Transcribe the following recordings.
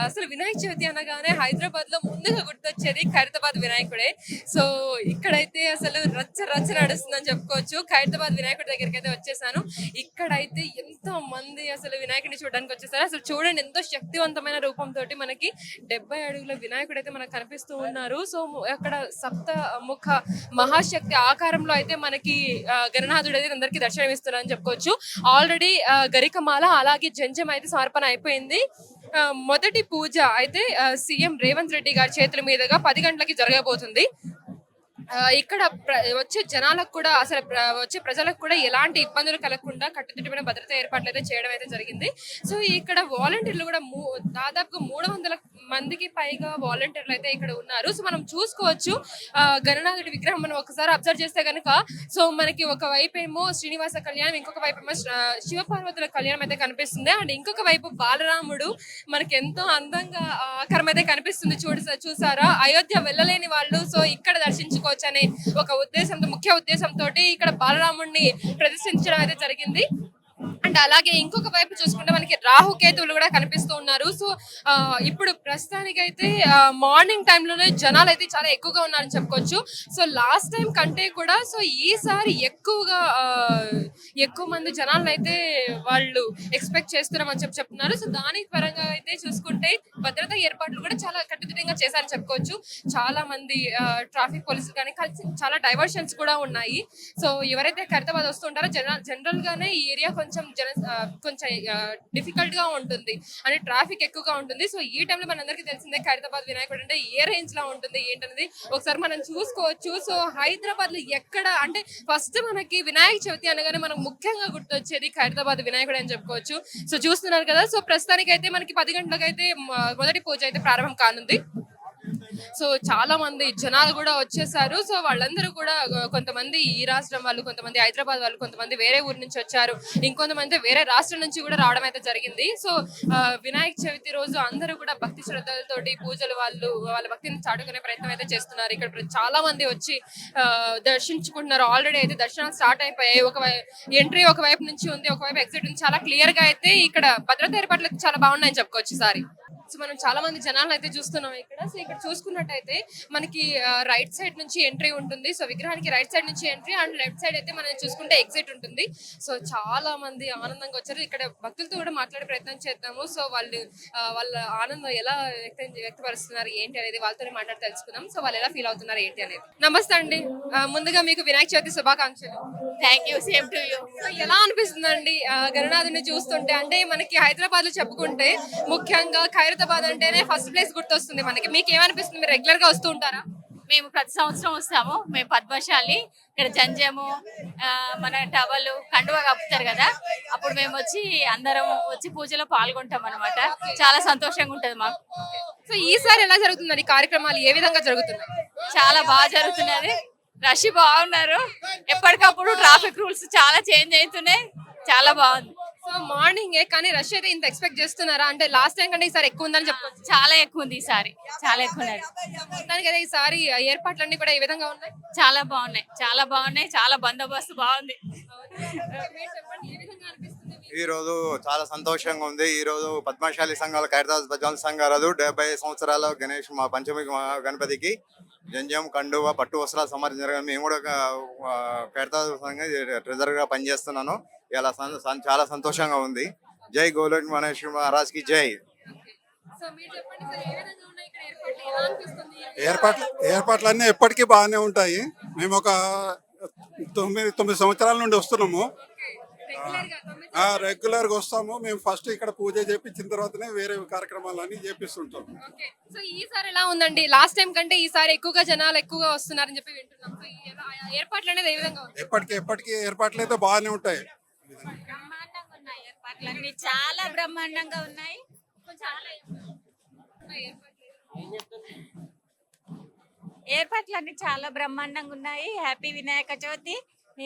అసలు వినాయక చవితి అనగానే హైదరాబాద్ లో ముందుగా గుర్తొచ్చేది ఖైరతాబాద్ వినాయకుడే. సో ఇక్కడైతే అసలు రచ్చ రచ్చ నడుస్తుందని చెప్పుకోవచ్చు. ఖైరతాబాద్ వినాయకుడి దగ్గరికి అయితే వచ్చేసాను. ఇక్కడైతే ఎంతో మంది అసలు వినాయకుడిని చూడడానికి వచ్చేసారు. అసలు చూడండి ఎంతో శక్తివంతమైన రూపంతో మనకి 70 అడుగుల వినాయకుడు అయితే మనకు కనిపిస్తూ ఉన్నారు. సో అక్కడ సప్త ముఖ మహాశక్తి ఆకారంలో అయితే మనకి గణనాథుడు అయితే అందరికి దర్శనమిస్తున్నారు అని చెప్పుకోవచ్చు. ఆల్రెడీ గరికమాల అలాగే జంజం అయితే సమర్పణ అయిపోయింది. మొదటి పూజ అయితే సీఎం రేవంత్ రెడ్డి గారి చేతుల మీదుగా 10 గంటలకి జరగబోతుంది. ఇక్కడ వచ్చే జనాలకు కూడా అసలు వచ్చే ప్రజలకు కూడా ఎలాంటి ఇబ్బందులు కలగకుండా కట్టుదిట్టమైన భద్రతా ఏర్పాట్లు అయితే చేయడం అయితే జరిగింది. సో ఇక్కడ వాలంటీర్లు కూడా దాదాపుగా 300 మందికి పైగా వాలంటీర్లు అయితే ఇక్కడ ఉన్నారు. సో మనం చూసుకోవచ్చు గణనాథుడి విగ్రహం మనం ఒకసారి అబ్జర్వ్ చేస్తే కనుక సో మనకి ఒక వైపు ఏమో శ్రీనివాస కళ్యాణం, ఇంకొక వైపు ఏమో శివపార్వతుల కళ్యాణం అయితే కనిపిస్తుంది. అండ్ ఇంకొక వైపు బాలరాముడు మనకి ఎంతో అందంగా ఆకారం అయితే కనిపిస్తుంది. చూసారా, అయోధ్య వెళ్ళలేని వాళ్ళు సో ఇక్కడ దర్శించుకోవచ్చు అనే ఒక ఉద్దేశంతో, ముఖ్య ఉద్దేశంతో ఇక్కడ బాలరాముడిని ప్రదర్శించడం అయితే జరిగింది. అండ్ అలాగే ఇంకొక వైపు చూసుకుంటే మనకి రాహుకేతువులు కూడా కనిపిస్తూ ఉన్నారు. సో ఇప్పుడు ప్రస్తుతానికి అయితే మార్నింగ్ టైంలోనే జనాలు అయితే చాలా ఎక్కువగా ఉన్నారని చెప్పుకోవచ్చు. సో లాస్ట్ టైం కంటే కూడా సో ఈసారి ఎక్కువ మంది జనాలను అయితే వాళ్ళు ఎక్స్పెక్ట్ చేస్తున్నామని చెప్తున్నారు. సో దాని పరంగా అయితే చూసుకుంటే భద్రతా ఏర్పాట్లు కూడా చాలా కట్టుదిట్టంగా చేశారని చెప్పుకోవచ్చు. చాలా మంది ట్రాఫిక్ పోలీసులు కానీ చాలా డైవర్షన్స్ కూడా ఉన్నాయి. సో ఎవరైతే ఖైరతాబాద్ వస్తుంటారో జనరల్ గానే ఈ ఏరియా కొంచెం డిఫికల్ట్ గా ఉంటుంది అంటే ట్రాఫిక్ ఎక్కువగా ఉంటుంది. సో ఈ టైంలో మనందరికీ తెలిసిందే ఖైరతాబాద్ వినాయకుడు అంటే ఏ రేంజ్ లో ఉంటుంది ఏంటనేది ఒకసారి మనం చూసుకోవచ్చు. సో హైదరాబాద్ లో ఎక్కడ అంటే ఫస్ట్ మనకి వినాయక చవితి అనగానే మనకు ముఖ్యంగా గుర్తొచ్చేది ఖైరతాబాద్ వినాయకుడు అని చెప్పుకోవచ్చు. సో చూస్తున్నారు కదా, సో ప్రస్తుతానికి అయితే మనకి 10 గంటలకు అయితే మొదటి పూజ అయితే ప్రారంభం కానుంది. సో చాలా మంది జనాలు కూడా వచ్చేసారు. సో వాళ్ళందరూ కూడా కొంతమంది ఈ రాష్ట్రం వాళ్ళు, కొంతమంది హైదరాబాద్ వాళ్ళు, కొంతమంది వేరే ఊరు నుంచి వచ్చారు, ఇంకొంతమంది వేరే రాష్ట్రం నుంచి కూడా రావడం అయితే జరిగింది. సో వినాయక చవితి రోజు అందరూ కూడా భక్తి శ్రద్ధలతోటి పూజలు వాళ్ళ భక్తిని చాటుకునే ప్రయత్నం అయితే చేస్తున్నారు. ఇక్కడ చాలా మంది వచ్చి దర్శించుకుంటున్నారు. ఆల్రెడీ అయితే దర్శనాలు స్టార్ట్ అయిపోయాయి. ఎంట్రీ ఒక వైపు నుంచి ఉంది, ఒకవైపు ఎగ్జిట్ ఉంది. చాలా క్లియర్ గా అయితే ఇక్కడ భద్రతా ఏర్పాట్లు చాలా బాగున్నాయని చెప్పుకోవచ్చు ఈసారి. సో మనం చాలా మంది జనాలను అయితే చూస్తున్నాం ఇక్కడ. సో ఇక్కడ చూసుకున్నట్టయితే మనకి రైట్ సైడ్ నుంచి ఎంట్రీ ఉంటుంది. సో విగ్రహానికి రైట్ సైడ్ నుంచి ఎంట్రీ అండ్ లెఫ్ట్ సైడ్ అయితే మనం చూసుకుంటే ఎగ్జిట్ ఉంటుంది. సో చాలా మంది ఆనందంగా వచ్చారు. ఇక్కడ భక్తులతో కూడా మాట్లాడే ప్రయత్నం చేద్దాము. సో వాళ్ళ ఆనందం ఎలా వ్యక్తపరుస్తున్నారు ఏంటి అనేది వాళ్ళతో మాట్లాడి తెలుసుకుందాం. సో వాళ్ళు ఎలా ఫీల్ అవుతున్నారు ఏంటి అనేది. నమస్తే అండి, ముందుగా మీకు వినాయక చవితి శుభాకాంక్షలు. Thank you, same to you. ఎలా అనిపిస్తుందండి గణనాథుని చూస్తుంటే? అంటే మనకి హైదరాబాద్ లో చెప్పుకుంటే ముఖ్యంగా ఖైరతాబాద్ అంటేనే ఫస్ట్ ప్లేస్ గుర్తొస్తుంది మనకి. మీకు ఏమనిపిస్తుంది? మీరు రెగ్యులర్ గా వస్తూ ఉంటారా? మేము ప్రతి సంవత్సరం వస్తాము. మేము పద్మశాలి, ఇక్కడ జంజము మన టవలు కండువా కప్పుతారు కదా, అప్పుడు మేము అందరం వచ్చి పూజలో పాల్గొంటాం అనమాట. చాలా సంతోషంగా ఉంటది మాకు. సో ఈసారి ఎలా జరుగుతుందండి కార్యక్రమాలు? ఏ విధంగా జరుగుతున్నాయి? చాలా బాగా జరుగుతున్నది. రష్ బాగున్నారు. ఎప్పటికప్పుడు ట్రాఫిక్ రూల్స్ చాలా చేంజ్ అవుతున్నాయి. చాలా బాగుంది. సో మార్నింగ్ కానీ రష్ అయితే ఇంత ఎక్స్పెక్ట్ చేస్తున్నారా? అంటే లాస్ట్ టైం కంటే ఈసారి ఎక్కువ ఉందని చెప్పుకోవచ్చు. చాలా ఎక్కువ ఉంది ఈసారి, చాలా ఎక్కువ ఉన్నది. మొత్తానికి అయితే ఈసారి ఏర్పాట్లన్నీ కూడా ఏ విధంగా ఉన్నాయి? చాలా బాగున్నాయి, చాలా బాగున్నాయి. చాలా బందోబస్తు బాగుంది. ఈ రోజు చాలా సంతోషంగా ఉంది. ఈ రోజు పద్మశాలి సంఘాల ఖైరతాబాద్ పద్మశాలి సంఘాలు 70 సంవత్సరాల గణేష్ మా పంచమి గణపతికి జంజం కండువ పట్టు వస్త్రాలు సమర్పించారు. మేము కూడా ఖైరతాబాద్ సంఘం ట్రెజర్ గా పనిచేస్తున్నాను. ఇలా చాలా సంతోషంగా ఉంది. జై గోలోక్ మహేశ్వర మహారాజ్ కి జై. ఏర్పాట్లన్నీ ఎప్పటికీ బాగానే ఉంటాయి. మేము ఒక 9 సంవత్సరాల నుండి వస్తున్నాము. రెగ్యులర్ గా వస్తాము. మేము ఫస్ట్ ఇక్కడ పూజ చేపించిన తర్వాతనే వేరే కార్యక్రమాలన్నీ చేపిస్తుంటాం. సో ఈసారి ఎలా ఉందండి? లాస్ట్ టైం కంటే ఈసారి ఎక్కువగా జనాలు ఎక్కువగా వస్తున్నారని చెప్పి వింటున్నాం. ఏర్పాట్లు అనేది ఏ విధంగా? ఎప్పటికీ ఏర్పాట్లు అయితే బాగానే ఉంటాయి. బ్రహ్మాండంగా ఉన్నాయి ఏర్పాట్లన్నీ, చాలా బ్రహ్మాండంగా ఉన్నాయి. ఏర్పాట్లన్నీ చాలా బ్రహ్మాండంగా ఉన్నాయి. హ్యాపీ వినాయక చవితి.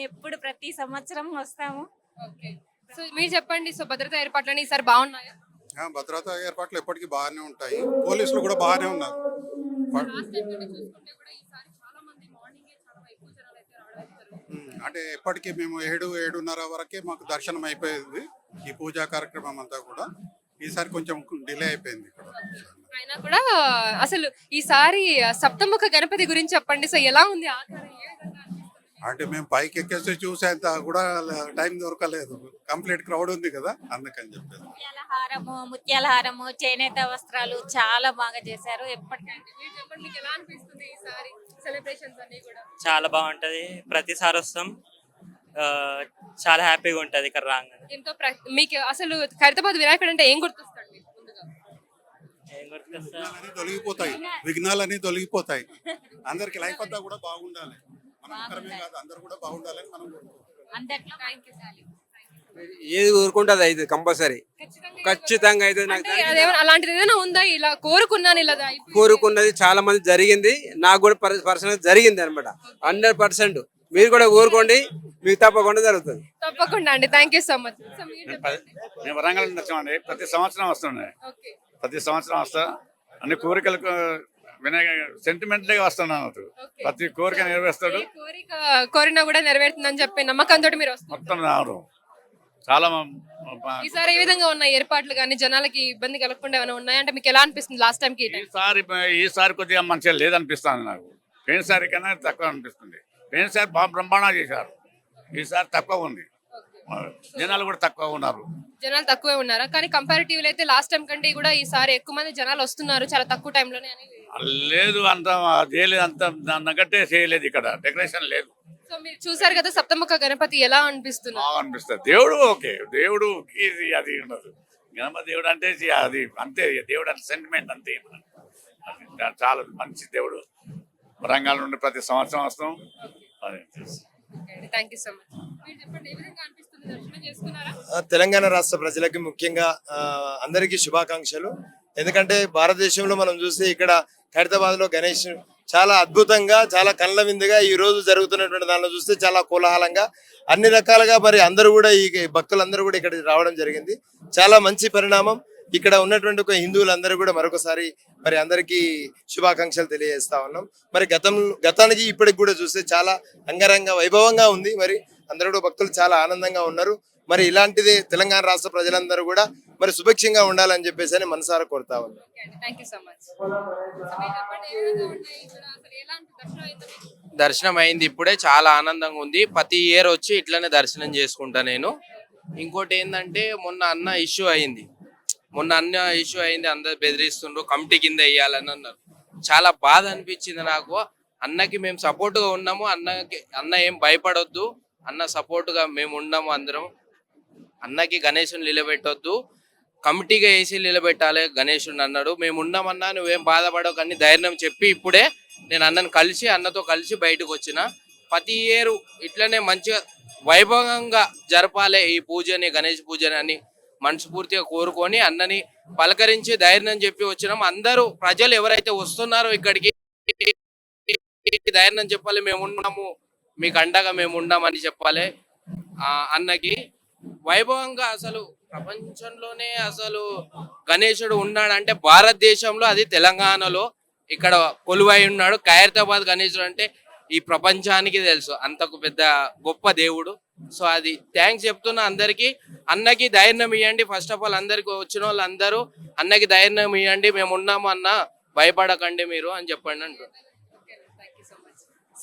ఎప్పుడు ప్రతి సంవత్సరం వస్తాము. సో మీరు చెప్పండి, సో భద్రతా ఏర్పాట్లన్నీ ఈసారి బాగున్నాయా? భద్రతా ఏర్పాట్లు ఎప్పటికీ బాగానే ఉంటాయి. పోలీసులు కూడా బాగానే ఉన్నారు. అంటే ఎప్పటికీ మేము 7-7:30 వరకే మాకు దర్శనం అయిపోయింది. ఈ పూజా కార్యక్రమం అంతా కూడా ఈసారి కొంచెం డిలే అయిపోయింది ఇక్కడ. అయినా కూడా అసలు ఈసారి సప్తముఖ గణపతి గురించి చెప్పండి. సో ఎలా ఉంది ఆకారం? ఏ విధంగా అనిపిస్తుంది? అంటే మేము పైకి ఎక్కేసి చూసేంత కూడా టైం దొరకలేదు, కంప్లీట్ క్రౌడ్ ఉంది కదా, అందుకని చెప్పేసి. ముత్యాల హారము, చేనేత వస్త్రాలు చాలా బాగా చేశారు. ఎప్పటికంటే మీరు చెప్పండి, మీకు ఎలా అనిపిస్తుంది ఈసారి సెలబ్రేషన్స్ అన్ని కూడా? చాలా బాగుంటది, ప్రతిసారి వస్తాం. ఆ, చాలా హ్యాపీగా ఉంటది ఇక్కడ రాగానే. మీకు అసలు ఖైరతాబాద్ వినాయకుడు అంటే ఏం గుర్తొస్తాడు మీకు ముందుగా? ఏం గుర్తుకొస్తా? విఘ్నాలన్నీ తొలగిపోతాయి, విఘ్నాలన్నీ తొలగిపోతాయి. అందరికి లైఫ్ అంతా కూడా బాగుండాలి, మనం ఒక్కరమే కాదు అందరు కూడా బాగుండాలని మనం కోరుకుంటున్నాం. అందరిలో ఏది కోరుకుంటుంది అయితే కంపల్సరీ, ఖచ్చితంగా అయితే. నాకు అంటే అదేమైనా అలాంటిది ఏదైనా ఉందా? ఇలా కోరుకున్నాను ఇలా అయిపోయింది. కోరుకున్నది చాలా మంది జరిగింది, నాకు కూడా పర్సనల్ జరిగింది అనమాట. 100% మీరు కూడా కోరుకోండి, మీకు తప్పకుండా జరుగుతుంది. తప్పకుండా అండి, థ్యాంక్ యూ సో మచ్. మేము వరంగల్ నుంచి వచ్చామండి. ప్రతి సంవత్సరం వస్తుండే, ఓకే. ప్రతి సంవత్సరం వస్తా. అన్ని కోరికలకు వినాయక సెంటిమెంట్గా వస్తున్నాను. ఓకే. ప్రతి కోరిక నెరవేరుస్తాడు, ఏ కోరిక కోరినా కూడా నెరవేరుతుందని చెప్పి నమ్మకంతో మీరు వస్తున్నారు. మొత్తం రావడం చాలా ఈసారి ఏ విధంగా ఉన్నాయి ఏర్పాట్లు కానీ జనాలకి ఇబ్బంది కలగకుండా ఏమైనా ఉన్నాయంటే మీకు ఎలా అనిపిస్తుంది లాస్ట్ టైం కి? ఈసారి కొద్దిగా మంచిగా లేదనిపిస్తుంది నాకు. పోయినసారి కన్నా తక్కువ అనిపిస్తుంది. పోయినసారి బాగా బ్రహ్మాండంగా చేశారు, ఈసారి తక్కువ ఉంది. జనాలు కూడా తక్కువ ఉన్నారు. జనాలు తక్కువే ఉన్నారా? కానీ కంపారిటివ్లీ అయితే లాస్ట్ టైం కంటే కూడా ఈసారి ఎక్కువ మంది జనాలు వస్తున్నారు చాలా తక్కువ టైంలోనే అని. లేదు, అంత చేయలేదు, అంత నగ్గట్టే చేయలేదు. ఇక్కడ డెకరేషన్ లేదు. సో మీరు చూసారు కదా సప్తముఖ గణపతి, ఎలా అనిపిస్తుంది? బాగా అనిపిస్తుంది. దేవుడు ఓకే, దేవుడు అది ఉండదు. గణపతి దేవుడు అంటే అది అంతే, దేవుడు అంటే సెంటిమెంట్ అంతే. అది చాలా మంచి దేవుడు. వరంగల్ నుండి ప్రతి సంవత్సరం వస్తాం. Thank you so much. మీరు చెప్పండి, ఏ విధంగా అనిపిస్తుంది? దర్శనం చేసుకున్నారా? తెలంగాణ రాష్ట్ర ప్రజలకి ముఖ్యంగా అందరికీ శుభాకాంక్షలు. ఎందుకంటే భారతదేశంలో మనం చూస్తే ఇక్కడ ఖైరతాబాద్ లో గణేష్ చాలా అద్భుతంగా, చాలా కళ్ళ విందుగా ఈ రోజు జరుగుతున్నటువంటి దానిలో చూస్తే చాలా కోలాహలంగా అన్ని రకాలుగా మరి అందరూ కూడా ఈ భక్తులందరూ కూడా ఇక్కడ రావడం జరిగింది. చాలా మంచి పరిణామం. ఇక్కడ ఉన్నటువంటి ఒక హిందువులందరూ కూడా మరొకసారి మరి అందరికీ శుభాకాంక్షలు తెలియజేస్తా ఉన్నాం. మరి గతానికి ఇప్పటికి కూడా చూస్తే చాలా అంగరంగ వైభవంగా ఉంది. మరి అందరూ కూడా భక్తులు చాలా ఆనందంగా ఉన్నారు. మరి ఇలాంటిది తెలంగాణ రాష్ట్ర ప్రజలందరూ కూడా మరి సుభిక్షంగా ఉండాలని చెప్పేసి అని మనసారా కోరుతా ఉన్నాం. Thank you so much. మీరు చెప్పండి, ఏ విధంగా ఉన్నాయి ఇక్కడ? అసలు ఎలాంటి దర్శనం అయింది మీకు? దర్శనం అయింది ఇప్పుడే, చాలా ఆనందంగా ఉంది. ప్రతి ఇయర్ వచ్చి ఇట్లనే దర్శనం చేసుకుంటా నేను. ఇంకోటి ఏంటంటే మొన్న అన్న ఇష్యూ అయింది, అందరు బెదిరిస్తుండ్రు, కమిటీ కింద వేయాలని అన్నారు. చాలా బాధ అనిపించింది నాకు. అన్నకి మేము సపోర్ట్గా ఉన్నాము, అన్న ఏం భయపడొద్దు, అన్న సపోర్ట్గా మేము ఉన్నాము అందరం. అన్నకి గణేశుని నిలబెట్టొద్దు, కమిటీగా వేసి నిలబెట్టాలి గణేశుని అన్నాడు. మేము ఉన్నామన్నా, నువ్వేం బాధపడవు కానీ ధైర్యం చెప్పి ఇప్పుడే నేను అన్నతో కలిసి బయటకు వచ్చిన. ప్రతి ఇయర్ ఇట్లనే మంచిగా వైభవంగా జరపాలి ఈ పూజని, గణేష్ పూజని అని మనస్ఫూర్తిగా కోరుకొని అన్నని పలకరించి ధైర్యం చెప్పి వచ్చినాం. అందరూ ప్రజలు ఎవరైతే వస్తున్నారో ఇక్కడికి ధైర్యం చెప్పాలి, మేము ఉన్నాము, మీకు అండగా మేము ఉన్నామని చెప్పాలి. అన్నకి వైభవంగా అసలు ప్రపంచంలోనే అసలు గణేశుడు ఉన్నాడంటే భారతదేశంలో, అది తెలంగాణలో ఇక్కడ కొలువై ఉన్నాడు. ఖైరతాబాద్ గణేశుడు అంటే ఈ ప్రపంచానికి తెలుసు, అంతకు పెద్ద గొప్ప దేవుడు. సో అది థ్యాంక్స్ చెప్తున్నా అందరికి. అన్నకి ధైర్యం ఇవ్వండి, ఫస్ట్ ఆఫ్ ఆల్ అందరికి వచ్చిన వాళ్ళు అందరూ అన్నకి ధైర్యం ఇవ్వండి, మేము ఉన్నాము అన్న, భయపడకండి మీరు అని చెప్పండి అంటున్నారు.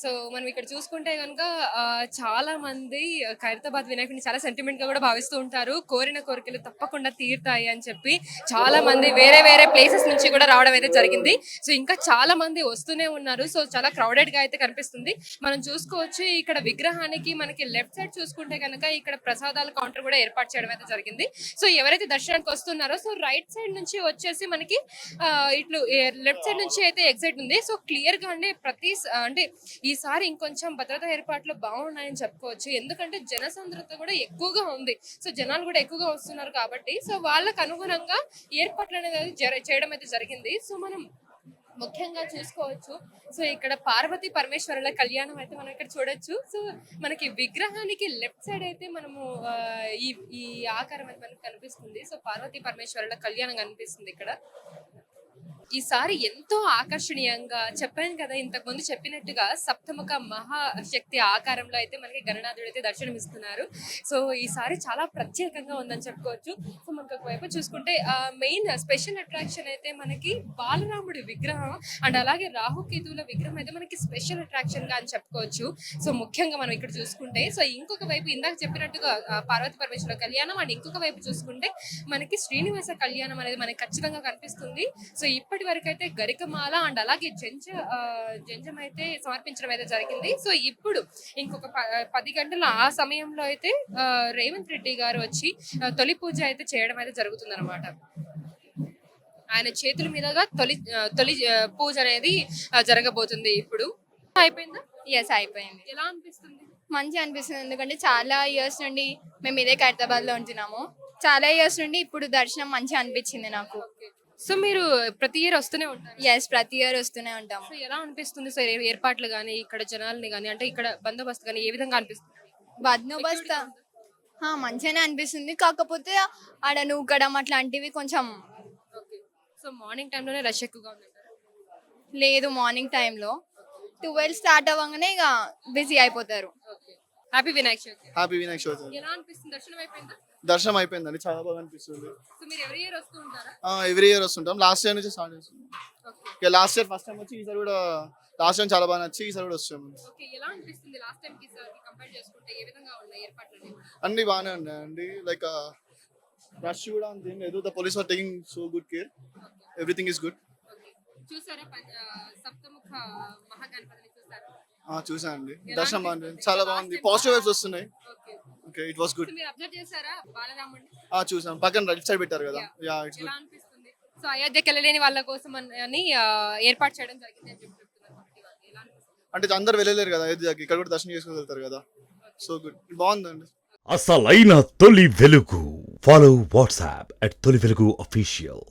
సో మనం ఇక్కడ చూసుకుంటే కనుక చాలా మంది ఖైరతాబాద్ వినాయకుడిని చాలా సెంటిమెంట్ గా కూడా భావిస్తూ ఉంటారు. కోరిన కోరికలు తప్పకుండా తీరుతాయి అని చెప్పి చాలా మంది వేరే వేరే ప్లేసెస్ నుంచి కూడా రావడం అయితే జరిగింది. సో ఇంకా చాలా మంది వస్తూనే ఉన్నారు. సో చాలా క్రౌడెడ్ గా అయితే కనిపిస్తుంది. మనం చూసుకోవచ్చు ఇక్కడ విగ్రహానికి మనకి లెఫ్ట్ సైడ్ చూసుకుంటే కనుక ఇక్కడ ప్రసాదాల కౌంటర్ కూడా ఏర్పాటు చేయడం అయితే జరిగింది. సో ఎవరైతే దర్శనానికి వస్తున్నారో సో రైట్ సైడ్ నుంచి వచ్చేసి మనకి ఇట్లు లెఫ్ట్ సైడ్ నుంచి అయితే ఎగ్జిట్ ఉంది. సో క్లియర్ గా అంటే ఈసారి ఇంకొంచెం భద్రతా ఏర్పాట్లు బాగున్నాయని చెప్పుకోవచ్చు. ఎందుకంటే జనసాంద్రత కూడా ఎక్కువగా ఉంది. సో జనాలు కూడా ఎక్కువగా వస్తున్నారు కాబట్టి సో వాళ్ళకు అనుగుణంగా ఏర్పాట్లు అనేది చేయడం అయితే జరిగింది. సో మనం ముఖ్యంగా చూసుకోవచ్చు. సో ఇక్కడ పార్వతీ పరమేశ్వరుల కళ్యాణం అయితే మనం ఇక్కడ చూడొచ్చు. సో మనకి విగ్రహానికి లెఫ్ట్ సైడ్ అయితే మనము ఈ ఆకారం అయితే మనకు కనిపిస్తుంది. సో పార్వతీ పరమేశ్వరుల కళ్యాణం కనిపిస్తుంది ఇక్కడ. ఈసారి ఎంతో ఆకర్షణీయంగా చెప్పాను కదా, ఇంతకు ముందు చెప్పినట్టుగా సప్తముఖ మహాశక్తి ఆకారంలో అయితే మనకి గణనాథుడు అయితే దర్శనమిస్తున్నారు. సో ఈసారి చాలా ప్రత్యేకంగా ఉందని చెప్పుకోవచ్చు. సో మనకు ఒకవైపు చూసుకుంటే మెయిన్ స్పెషల్ అట్రాక్షన్ అయితే మనకి బాలరాముడి విగ్రహం అండ్ అలాగే రాహుకేతువుల విగ్రహం అయితే మనకి స్పెషల్ అట్రాక్షన్ గా అని చెప్పుకోవచ్చు. సో ముఖ్యంగా మనం ఇక్కడ చూసుకుంటే, సో ఇంకొక వైపు ఇందాక చెప్పినట్టుగా పార్వతీ పరమేశ్వర కళ్యాణం అండ్ ఇంకొక వైపు చూసుకుంటే మనకి శ్రీనివాస కళ్యాణం అనేది మనకి ఖచ్చితంగా కనిపిస్తుంది. సో ఇప్పటి వరకు అయితే గరికమాల అండ్ అలాగే జంజం అయితే సమర్పించడం అయితే జరిగింది. సో ఇప్పుడు ఇంకొక 10 గంటల ఆ సమయంలో అయితే రేవంత్ రెడ్డి గారు వచ్చి తొలి పూజ అయితే చేయడం అయితే జరుగుతుంది అనమాట. ఆయన చేతుల మీదుగా తొలి పూజ అనేది జరగబోతుంది. ఇప్పుడు అయిపోయిందా? ఎస్, అయిపోయింది. ఎలా అనిపిస్తుంది? మంచిగా అనిపిస్తుంది, ఎందుకంటే చాలా ఇయర్స్ నుండి మేము ఇదే ఖైరతాబాద్ లో ఉంటున్నాము. చాలా ఇయర్స్ నుండి ఇప్పుడు దర్శనం మంచిగా అనిపించింది నాకు. సో మీరు ప్రతి ఇయర్ వస్తూనే ఉంటారు? ఎస్, ప్రతి ఇయర్ వస్తూనే ఉంటాము. సో ఎలా అనిపిస్తుంది? సో ఏర్పాట్లు కానీ ఇక్కడ జనాల్ని కానీ అంటే ఇక్కడ బందోబస్తు కానీ ఏ విధంగా అనిపిస్తుంది? బందోబస్తు మంచిగానే అనిపిస్తుంది, కాకపోతే ఆడ నూకడం అట్లాంటివి కొంచెం. సో మార్నింగ్ టైంలోనే రష్ ఎక్కువగా ఉంది? లేదు, మార్నింగ్ టైంలో 12 స్టార్ట్ అవ్వగానే ఇక బిజీ అయిపోతారు. హ్యాపీ వినాయక చవితి. హ్యాపీ వినాయక చవితి. ఎలా అనిపిస్తుంది? దర్శనం అయిపోయిందా? దర్శనం అయిపోయిందండి, చాలా బాగా అనిపిస్తుంది. సో మీరు ఎవరి ఇయర్ వస్తూ ఉంటారా? ఎవ్రీ ఇయర్ వస్తుంటాం, లాస్ట్ ఇయర్ నుంచి స్టార్ట్ చేస్తున్నాం. ఇక లాస్ట్ ఇయర్ ఫస్ట్ టైం వచ్చి ఈసారి కూడా లాస్ట్ టైం చాలా బాగా నచ్చి ఈసారి కూడా వచ్చాము. ఓకే, ఎలా అనిపిస్తుంది? లాస్ట్ టైం కి ఈసారికి కంపేర్ చేసుకుంటే ఏ విధంగా ఉన్నాయి ఏర్పాట్లు? అన్ని బాగానే ఉన్నాయండి, లైక్ రష్ కూడా అంతే లేదు. The police are taking so good care, everything is good. చూసారా సప్తముఖ మహాగణపతిని చూసారా? చూసానండి, దర్శనం బాగుంది, చాలా బాగుంది, పాజిటివ్ వైబ్స్ వస్తున్నాయి. Okay, it was good. మీరు అబ్జర్వ్ చేశారా బాలరాముడిని? చూసాం, పక్కన రైట్ సైడ్ పెట్టారు కదా. Yeah, it's good. ఎలా అనిపిస్తుంది? సో అయోధ్యకి వెళ్ళలేని వాళ్ళ కోసం అని ఏర్పాటు చేయడం జరిగింది అని చెప్తున్నారు. ఎలా అనిపిస్తుంది? అంటే అందరు వెళ్ళలేరు కదా అయోధ్యకి, ఇక్కడ కూడా దర్శనం చేసుకుని వెళ్తారు కదా. సో గుడ్, బాగుందండి. అసలైన తొలి వెలుగు. ఫాలో వాట్సాప్ @తొలి వెలుగు official.